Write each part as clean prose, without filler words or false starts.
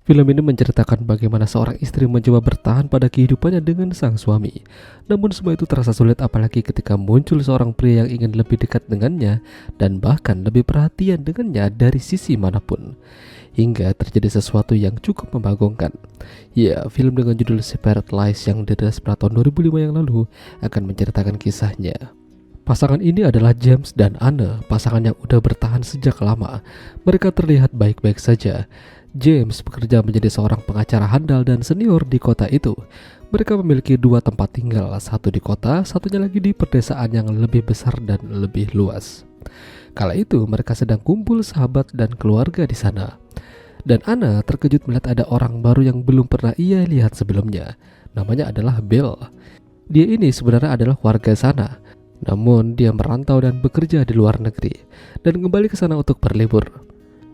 Film ini menceritakan bagaimana seorang istri mencoba bertahan pada kehidupannya dengan sang suami. Namun semua itu terasa sulit apalagi ketika muncul seorang pria yang ingin lebih dekat dengannya dan bahkan lebih perhatian dengannya dari sisi manapun. Hingga terjadi sesuatu yang cukup membagongkan. Ya, film dengan judul Separate Lies yang dirilis pada tahun 2005 yang lalu akan menceritakan kisahnya. Pasangan ini adalah James dan Anne, pasangan yang udah bertahan sejak lama. Mereka terlihat baik-baik saja. James bekerja menjadi seorang pengacara handal dan senior di kota itu. Mereka memiliki dua tempat tinggal, satu di kota, satunya lagi di pedesaan yang lebih besar dan lebih luas. Kala itu mereka sedang kumpul sahabat dan keluarga di sana. Dan Anna terkejut melihat ada orang baru yang belum pernah ia lihat sebelumnya. Namanya adalah Bill. Dia ini sebenarnya adalah warga sana, namun dia merantau dan bekerja di luar negeri dan kembali ke sana untuk berlibur.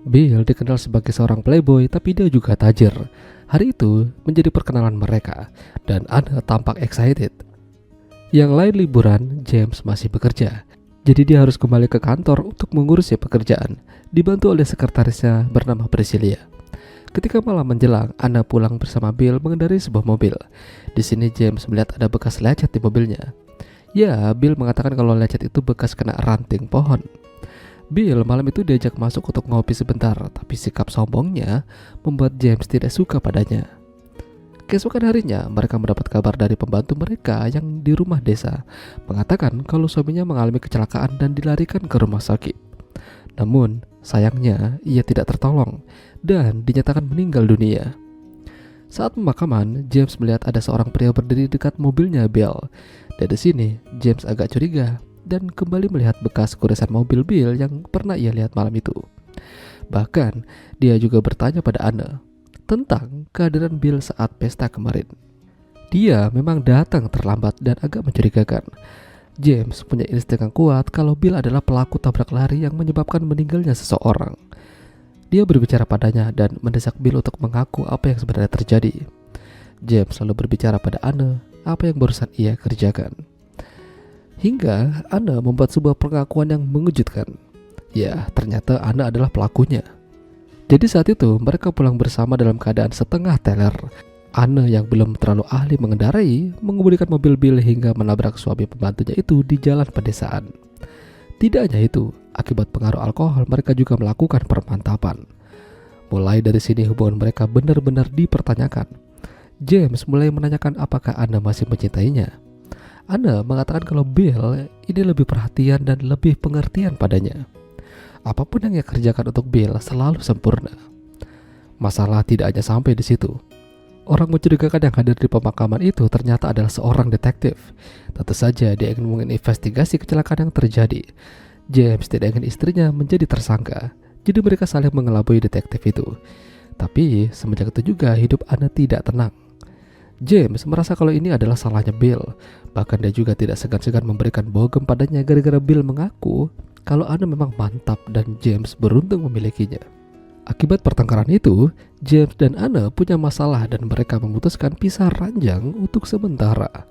Bill dikenal sebagai seorang playboy, tapi dia juga tajir. Hari itu menjadi perkenalan mereka, dan Anna tampak excited. Yang lain liburan, James masih bekerja. Jadi dia harus kembali ke kantor untuk mengurusi pekerjaan, dibantu oleh sekretarisnya bernama Priscilla. Ketika malam menjelang, Anna pulang bersama Bill mengendarai sebuah mobil. Di sini James melihat ada bekas lecet di mobilnya. Ya, Bill mengatakan kalau lecet itu bekas kena ranting pohon. Bill malam itu diajak masuk untuk ngopi sebentar, tapi sikap sombongnya membuat James tidak suka padanya. Keesokan harinya, mereka mendapat kabar dari pembantu mereka yang di rumah desa, mengatakan kalau suaminya mengalami kecelakaan dan dilarikan ke rumah sakit. Namun, sayangnya ia tidak tertolong dan dinyatakan meninggal dunia. Saat pemakaman, James melihat ada seorang pria berdiri dekat mobilnya Bill. Dari sini, James agak curiga dan kembali melihat bekas goresan mobil Bill yang pernah ia lihat malam itu. Bahkan, dia juga bertanya pada Anna tentang kehadiran Bill saat pesta kemarin. Dia memang datang terlambat dan agak mencurigakan. James punya insting yang kuat kalau Bill adalah pelaku tabrak lari yang menyebabkan meninggalnya seseorang. Dia berbicara padanya dan mendesak Bill untuk mengaku apa yang sebenarnya terjadi. James lalu berbicara pada Anna apa yang barusan ia kerjakan. Hingga Anna membuat sebuah pengakuan yang mengejutkan. Ya, ternyata Anna adalah pelakunya. Jadi saat itu mereka pulang bersama dalam keadaan setengah teler. Anna yang belum terlalu ahli mengendarai mengemudikan mobil Bill hingga menabrak suami pembantunya itu di jalan pedesaan. Tidak hanya itu, akibat pengaruh alkohol mereka juga melakukan permantapan. Mulai dari sini hubungan mereka benar-benar dipertanyakan. James mulai menanyakan apakah Anna masih mencintainya. Anna mengatakan kalau Bill ini lebih perhatian dan lebih pengertian padanya. Apapun yang ia kerjakan untuk Bill selalu sempurna. Masalah tidak hanya sampai di situ. Orang mencurigakan yang hadir di pemakaman itu ternyata adalah seorang detektif. Tentu saja dia ingin menginvestigasi kecelakaan yang terjadi. James tidak ingin istrinya menjadi tersangka, jadi mereka saling mengelabui detektif itu. Tapi semenjak itu juga hidup Anna tidak tenang. James merasa kalau ini adalah salahnya Bill. Bahkan dia juga tidak segan-segan memberikan bogem padanya gara-gara Bill mengaku kalau Anna memang mantap dan James beruntung memilikinya. Akibat pertengkaran itu, James dan Anna punya masalah dan mereka memutuskan pisah ranjang untuk sementara.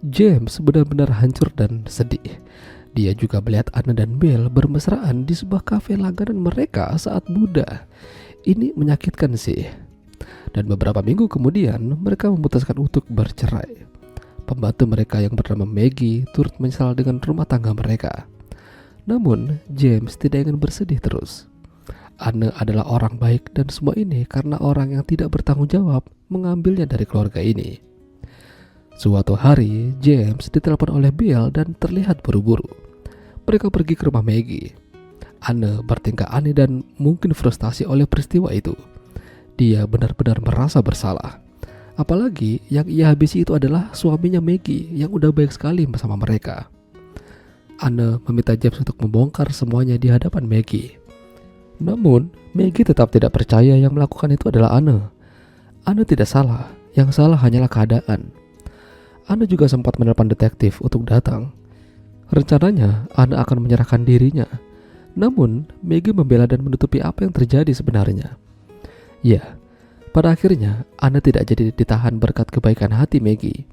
James benar-benar hancur dan sedih. Dia juga melihat Anna dan Bill bermesraan di sebuah kafe langganan mereka saat muda. Ini menyakitkan sih. Dan beberapa minggu kemudian mereka memutuskan untuk bercerai. Pembantu mereka yang bernama Maggie turut menyesal dengan rumah tangga mereka. Namun James tidak ingin bersedih terus. Anna adalah orang baik dan semua ini karena orang yang tidak bertanggung jawab mengambilnya dari keluarga ini. Suatu hari James ditelepon oleh Bill dan terlihat buru-buru. Mereka pergi ke rumah Maggie. Anna bertingkah aneh dan mungkin frustasi oleh peristiwa itu. Dia benar-benar merasa bersalah. Apalagi yang ia habisi itu adalah suaminya Maggie yang udah baik sekali bersama mereka. Anna meminta James untuk membongkar semuanya di hadapan Maggie. Namun Maggie tetap tidak percaya yang melakukan itu adalah Anna. Anna tidak salah, yang salah hanyalah keadaan. Anna juga sempat menelepon detektif untuk datang. Rencananya Anna akan menyerahkan dirinya. Namun Maggie membela dan menutupi apa yang terjadi sebenarnya. Ya, pada akhirnya Anna tidak jadi ditahan berkat kebaikan hati Maggie.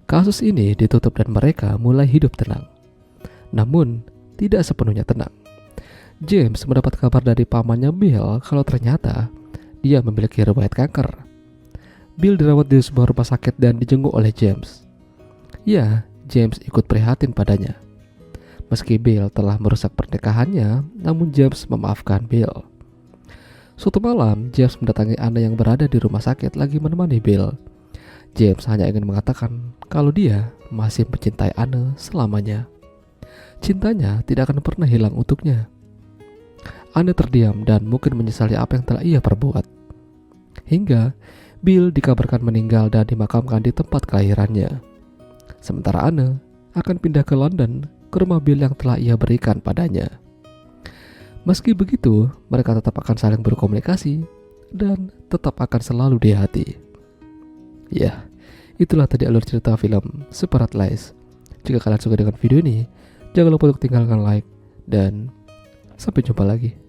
Kasus ini ditutup dan mereka mulai hidup tenang. Namun, tidak sepenuhnya tenang. James mendapat kabar dari pamannya Bill kalau ternyata ia memiliki riwayat kanker. Bill dirawat di sebuah rumah sakit dan dijenguk oleh James. Ya, James ikut prihatin padanya. Meski Bill telah merusak pernikahannya, namun James memaafkan Bill. Suatu malam, James mendatangi Anne yang berada di rumah sakit lagi menemani Bill. James hanya ingin mengatakan kalau dia masih mencintai Anne selamanya. Cintanya tidak akan pernah hilang untuknya. Anne terdiam dan mungkin menyesali apa yang telah ia perbuat. Hingga Bill dikabarkan meninggal dan dimakamkan di tempat kelahirannya. Sementara Anne akan pindah ke London, ke rumah Bill yang telah ia berikan padanya. Meski begitu, mereka tetap akan saling berkomunikasi dan tetap akan selalu di hati. Ya, itulah tadi alur cerita film Separate Lies. Jika kalian suka dengan video ini, jangan lupa untuk tinggalkan like dan sampai jumpa lagi.